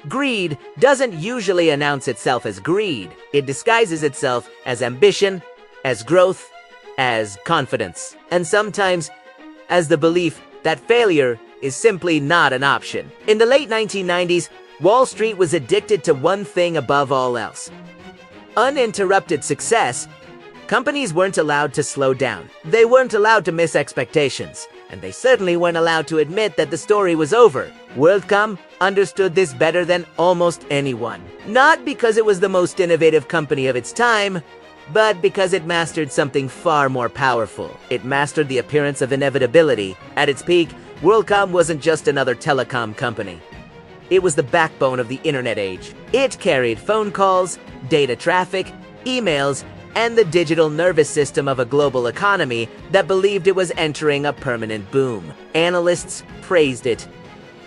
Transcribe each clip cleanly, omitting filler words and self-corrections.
Greed doesn't usually announce itself as greed. It disguises itself as ambition, as growth, as confidence, and sometimes as the belief that failure is simply not an option. In the late 1990s, Wall Street was addicted to one thing above all else: uninterrupted success. Companies weren't allowed to slow down. They weren't allowed to miss expectations. And they certainly weren't allowed to admit that the story was over. WorldCom understood this better than almost anyone. Not because it was the most innovative company of its time, but because it mastered something far more powerful. It mastered the appearance of inevitability. At its peak, WorldCom wasn't just another telecom company. It was the backbone of the internet age. It carried phone calls, data traffic, emails, and the digital nervous system of a global economy that believed it was entering a permanent boom. Analysts praised it.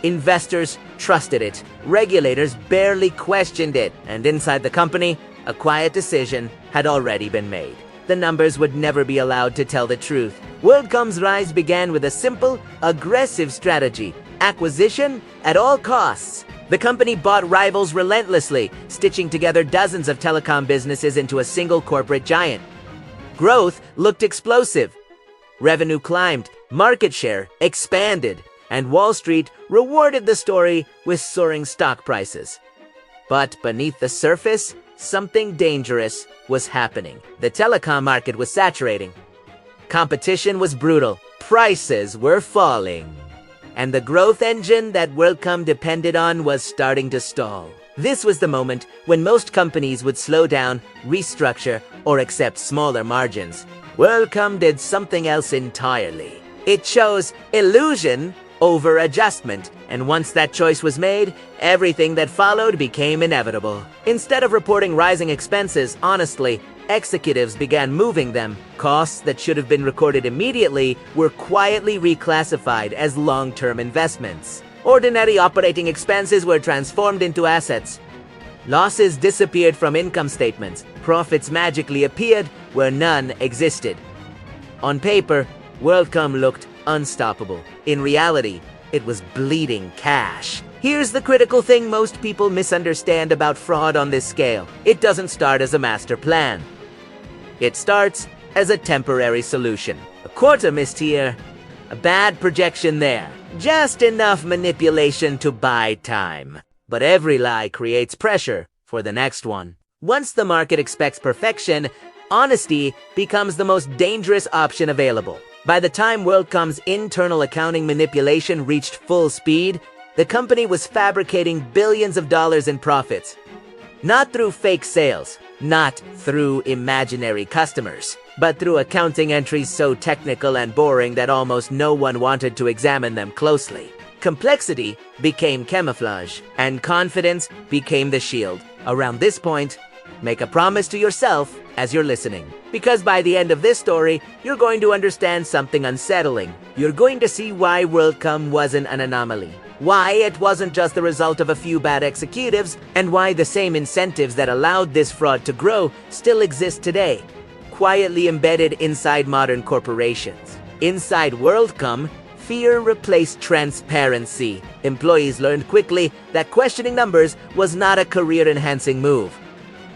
Investors trusted it. Regulators barely questioned it. And inside the company, a quiet decision had already been made. The numbers would never be allowed to tell the truth. WorldCom's rise began with a simple, aggressive strategy: acquisition at all costs. The company bought rivals relentlessly, stitching together dozens of telecom businesses into a single corporate giant. Growth looked explosive. Revenue climbed, market share expanded, and Wall Street rewarded the story with soaring stock prices. But beneath the surface, something dangerous was happening. The telecom market was saturating. Competition was brutal. Prices were falling. And the growth engine that WorldCom depended on was starting to stall. This was the moment when most companies would slow down, restructure, or accept smaller margins. WorldCom did something else entirely. It chose illusion over adjustment, and once that choice was made, everything that followed became inevitable. Instead of reporting rising expenses honestly, executives began moving them. Costs that should have been recorded immediately were quietly reclassified as long-term investments. Ordinary operating expenses were transformed into assets. Losses disappeared from income statements. Profits magically appeared where none existed. On paper, WorldCom looked unstoppable. In reality, it was bleeding cash. Here's the critical thing most people misunderstand about fraud on this scale. It doesn't start as a master plan. It starts as a temporary solution. A quarter missed here, a bad projection there. Just enough manipulation to buy time. But every lie creates pressure for the next one. Once the market expects perfection, honesty becomes the most dangerous option available. By the time WorldCom's internal accounting manipulation reached full speed, the company was fabricating billions of dollars in profits. Not through fake sales, not through imaginary customers, but through accounting entries so technical and boring that almost no one wanted to examine them closely. Complexity became camouflage, and confidence became the shield. Around this point, make a promise to yourself as you're listening. Because by the end of this story, you're going to understand something unsettling. You're going to see why WorldCom wasn't an anomaly. Why it wasn't just the result of a few bad executives, and why the same incentives that allowed this fraud to grow still exist today, quietly embedded inside modern corporations. Inside WorldCom, fear replaced transparency. Employees learned quickly that questioning numbers was not a career-enhancing move.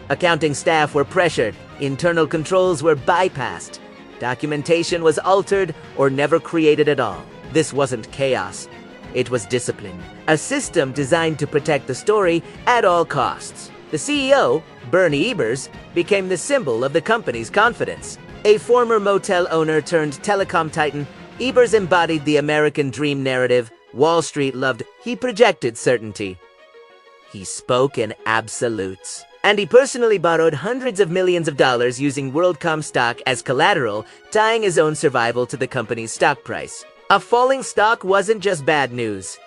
Accounting staff were pressured, internal controls were bypassed, documentation was altered or never created at all. This wasn't chaos. It was discipline, a system designed to protect the story at all costs. The CEO, Bernie Ebbers, became the symbol of the company's confidence. A former motel owner turned telecom titan, Ebbers embodied the American dream narrative Wall Street loved. He projected certainty. He spoke in absolutes. And he personally borrowed hundreds of millions of dollars using WorldCom stock as collateral, tying his own survival to the company's stock price. A falling stock wasn't just bad news.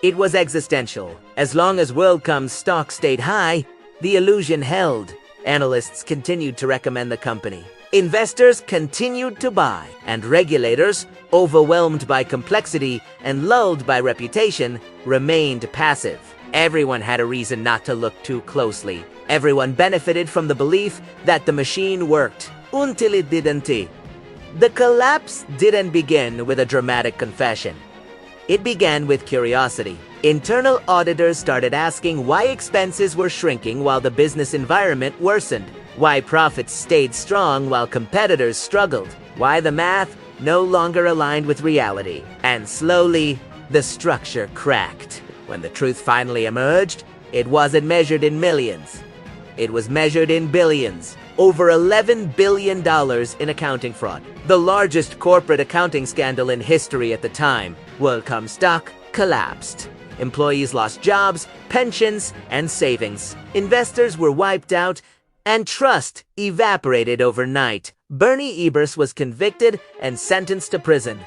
It was existential. As long as WorldCom's stock stayed high, the illusion held. Analysts continued to recommend the company. Investors continued to buy, and regulators, overwhelmed by complexity and lulled by reputation, remained passive. Everyone had a reason not to look too closely. Everyone benefited from the belief that the machine worked, until it didn't. The collapse didn't begin with a dramatic confession. It began with curiosity. Internal auditors started asking why expenses were shrinking while the business environment worsened, why profits stayed strong while competitors struggled, why the math no longer aligned with reality. And slowly, the structure cracked. When the truth finally emerged, it wasn't measured in millions. It was measured in billions. Over $11 billion in accounting fraud. The largest corporate accounting scandal in history at the time. WorldCom stock collapsed. Employees lost jobs, pensions, and savings. Investors were wiped out, and trust evaporated overnight. Bernie Ebbers was convicted and sentenced to prison.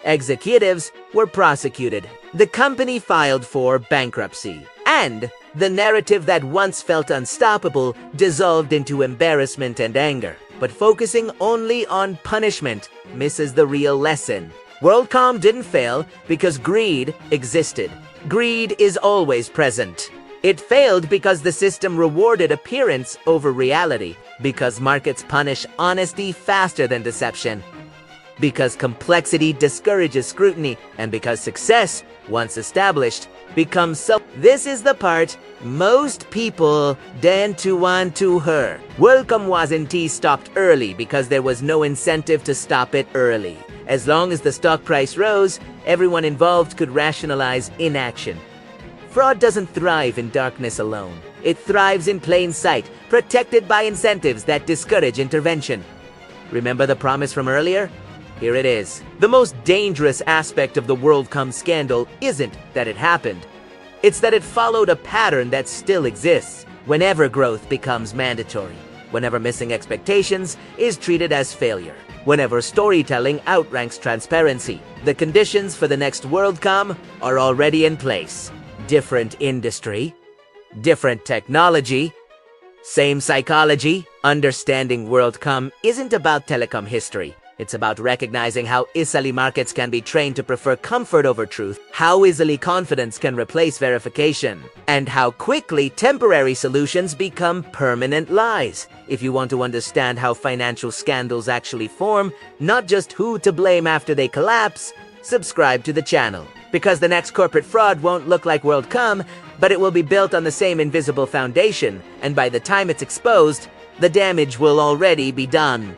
Executives were prosecuted. The company filed for bankruptcy. And the narrative that once felt unstoppable dissolved into embarrassment and anger. But focusing only on punishment misses the real lesson. WorldCom didn't fail because greed existed. Greed is always present. It failed because the system rewarded appearance over reality, because markets punish honesty faster than deception, because complexity discourages scrutiny, and because success, once established, becomes so. This is the part most people tend to want to hear. WorldCom wasn't stopped early because there was no incentive to stop it early. As long as the stock price rose, everyone involved could rationalize inaction. Fraud doesn't thrive in darkness alone. It thrives in plain sight, protected by incentives that discourage intervention. Remember the promise from earlier? Here it is. The most dangerous aspect of the WorldCom scandal isn't that it happened. It's that it followed a pattern that still exists whenever growth becomes mandatory, whenever missing expectations is treated as failure, whenever storytelling outranks transparency. The conditions for the next WorldCom are already in place. Different industry, different technology, same psychology. Understanding WorldCom isn't about telecom history. It's about recognizing how easily markets can be trained to prefer comfort over truth, how easily confidence can replace verification, and how quickly temporary solutions become permanent lies. If you want to understand how financial scandals actually form, not just who to blame after they collapse, subscribe to the channel. Because the next corporate fraud won't look like WorldCom, but it will be built on the same invisible foundation, and by the time it's exposed, the damage will already be done.